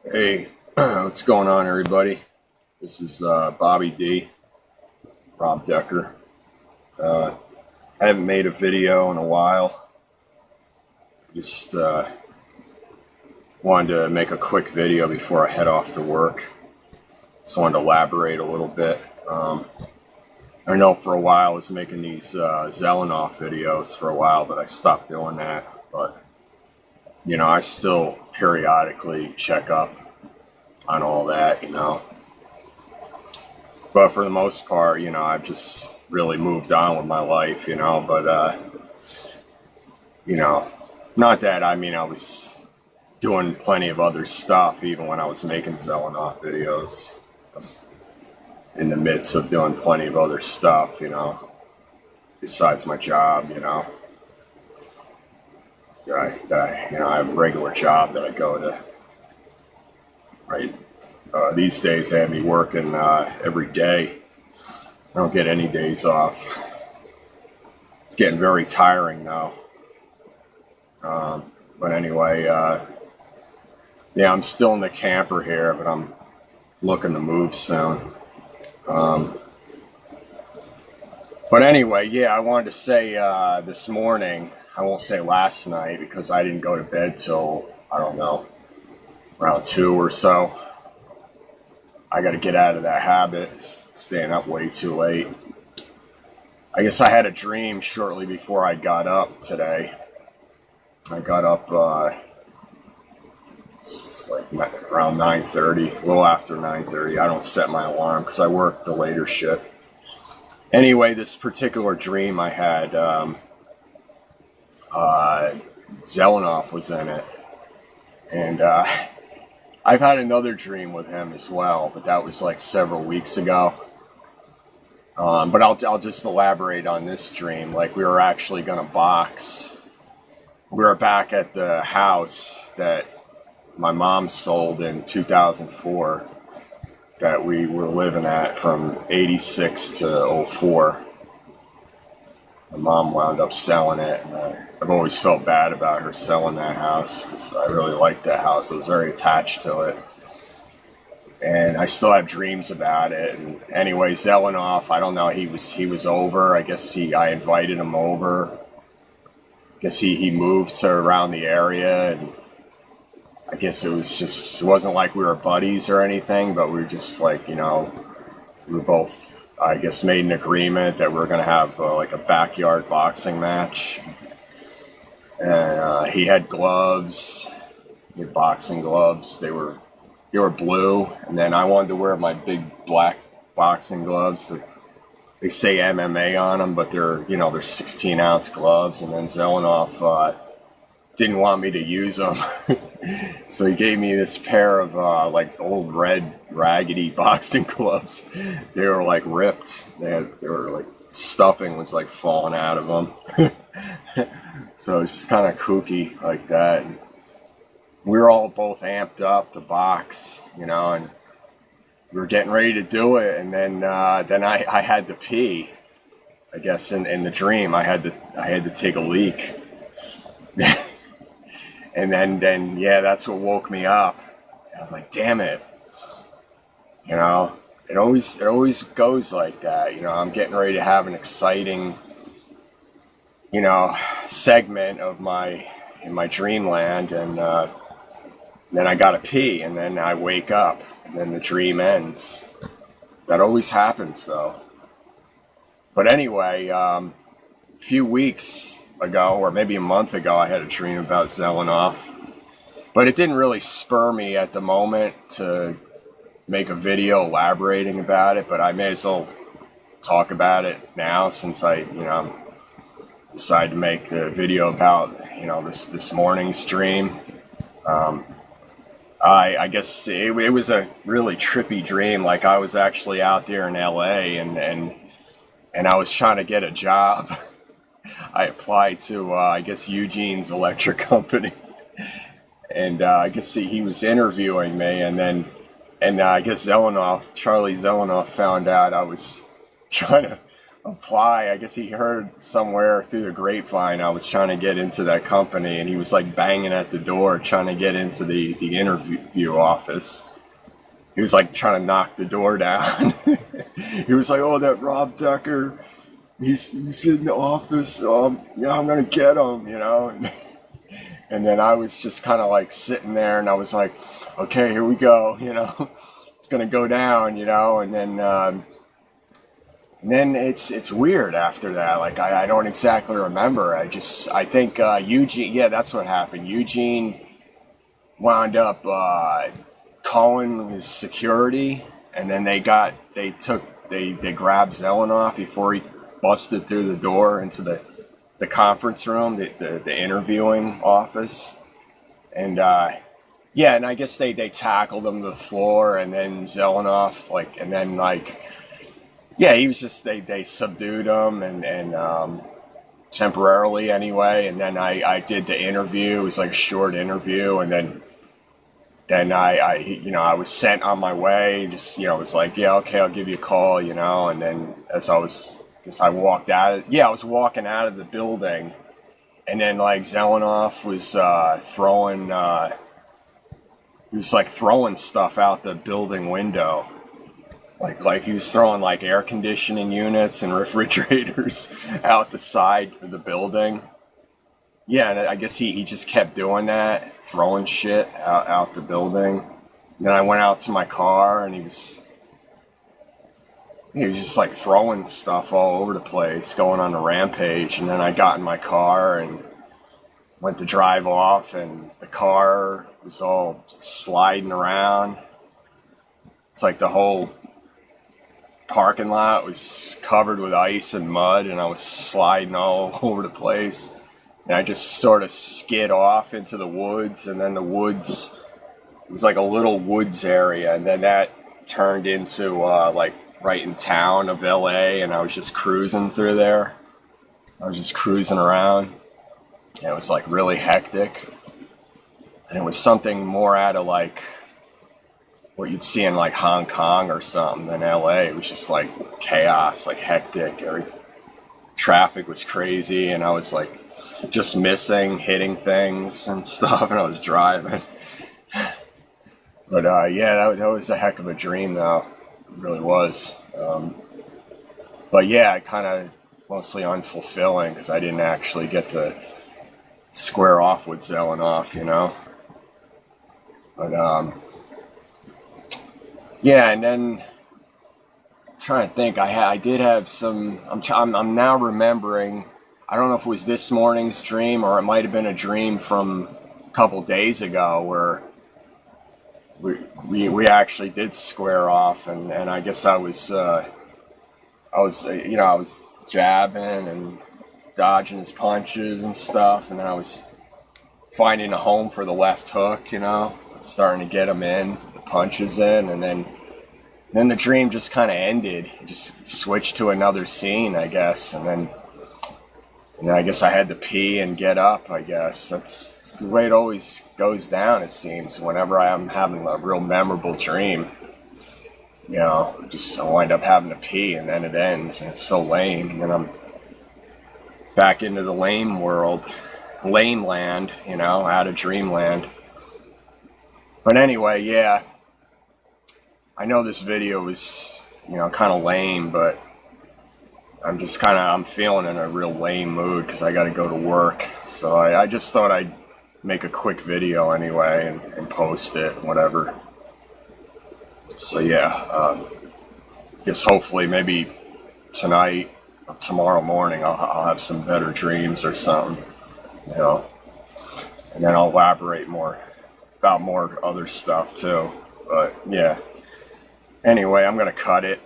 Hey, what's going on, everybody? This is Bobby D, Rob Decker. I haven't made a video in a while. Just wanted to make a quick video before I head off to work. Just wanted to elaborate a little bit. I know for a while I was making these Zelenoff videos for a while, but I stopped doing that. But, I still periodically check up on all that, But for the most part, I've just really moved on with my life, but, not that, I was doing plenty of other stuff even when I was making Zelenoff videos. I was in the midst of doing plenty of other stuff, besides my job, I have a regular job that I go to, right? These days they have me working every day. I don't get any days off. It's getting very tiring now. But anyway, yeah, I'm still in the camper here, but I'm looking to move soon. But anyway, yeah, I wanted to say this morning, I won't say last night because I didn't go to bed till, I don't know, around 2 or so. I got to get out of that habit, staying up way too late. I guess I had a dream shortly before I got up today. I got up like around 9:30, a little after 9:30. I don't set my alarm because I work the later shift. Anyway, this particular dream I had, Zelenoff was in it. And I've had another dream with him as well, but that was like several weeks ago. But I'll just elaborate on this dream. Like, we were actually going to box. We were back at the house that my mom sold in 2004 that we were living at from 86 to 04. My mom wound up selling it, and I've always felt bad about her selling that house because I really liked that house. I was very attached to it, and I still have dreams about it. And anyway, Zelenoff, I don't know, he was over. I guess I invited him over. I guess he moved to around the area, and I guess it wasn't like we were buddies or anything, but we were just like, we were both, I guess, made an agreement that we were going to have like a backyard boxing match. And he had gloves, he had boxing gloves. They were blue, and then I wanted to wear my big black boxing gloves. They say MMA on them, but they're 16-ounce gloves. And then Zelenoff didn't want me to use them, so he gave me this pair of like old red raggedy boxing gloves. They were like ripped. They were like, stuffing was like falling out of them. So it's just kind of kooky like that. And we were all both amped up to box, and we were getting ready to do it. And then I had to pee. I guess in the dream I had to take a leak. And then yeah, that's what woke me up. I was like, damn it. It always goes like that. I'm getting ready to have an exciting, segment of in my dreamland, and then I gotta pee, and then I wake up, and then the dream ends. That always happens, though. But anyway, a few weeks ago, or maybe a month ago, I had a dream about Zelenoff, but it didn't really spur me at the moment to make a video elaborating about it. But I may as well talk about it now, since I decided to make the video about this morning's dream. I guess it was a really trippy dream. Like, I was actually out there in LA, and I was trying to get a job. I applied to, I guess, Eugene's electric company. And I guess he was interviewing me, and I guess Charlie Zelenoff found out I was trying to apply. I guess he heard somewhere through the grapevine I was trying to get into that company, and he was like banging at the door trying to get into the interview office. He was like trying to knock the door down. He was like, "Oh, that Rob Decker, he's in the office. Yeah, I'm gonna get him," you know. And then I was just kind of like sitting there, and I was like, "Okay, here we go," you know. It's gonna go down, you know. And then it's weird after that. Like I don't exactly remember. I think Eugene. Yeah, that's what happened. Eugene wound up calling his security, and then they grabbed Zelenoff before he busted through the door into the conference room, the interviewing office, and yeah, and I guess they tackled him to the floor, and then Zelenoff yeah, he was just they subdued him and temporarily anyway, and then I did the interview. It was like a short interview, and then I was sent on my way. Just was like, yeah, okay, I'll give you a call, and then I was walking out of the building, and then like Zelenoff was throwing stuff out the building window. Like he was throwing like air conditioning units and refrigerators out the side of the building. Yeah, and I guess he just kept doing that, throwing shit out the building. And then I went out to my car, and he was just like throwing stuff all over the place, going on a rampage. And then I got in my car and went to drive off, and the car was all sliding around. It's like the whole parking lot was covered with ice and mud, and I was sliding all over the place. And I just sort of skid off into the woods, and then the woods, it was like a little woods area, and then that turned into like right in town of LA, and I was just cruising through there. I was just cruising around, and it was like really hectic. And it was something more out of like what you'd see in like Hong Kong or something than LA. It was just like chaos, like hectic. Traffic was crazy, and I was like just missing, hitting things and stuff, and I was driving. But yeah, that was a heck of a dream, though. It really was. But yeah, kind of mostly unfulfilling because I didn't actually get to square off with Zelenoff, But yeah, and then I'm trying to think. I did have some. I'm now remembering. I don't know if it was this morning's dream or it might have been a dream from a couple days ago where we actually did square off, and I guess I was jabbing and dodging his punches and stuff, and then I was finding a home for the left hook, starting to get him in, the punches in, and then the dream just kind of ended. It just switched to another scene, I guess, and then I guess I had to pee and get up, I guess. That's the way it always goes down, it seems, whenever I'm having a real memorable dream. Just I wind up having to pee, and then it ends, and it's so lame. And then I'm back into the lame world, lame land, out of dreamland. But anyway, yeah, I know this video was, kind of lame, but I'm feeling in a real lame mood because I got to go to work. So I just thought I'd make a quick video anyway and post it, whatever. So yeah, guess hopefully maybe tonight or tomorrow morning I'll have some better dreams or something, and then I'll elaborate more about more other stuff too. But yeah, anyway, I'm gonna cut it.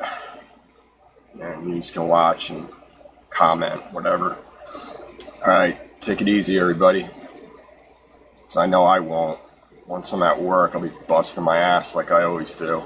And you just can watch and comment, whatever. Alright, take it easy, everybody. Because I know I won't. Once I'm at work, I'll be busting my ass like I always do.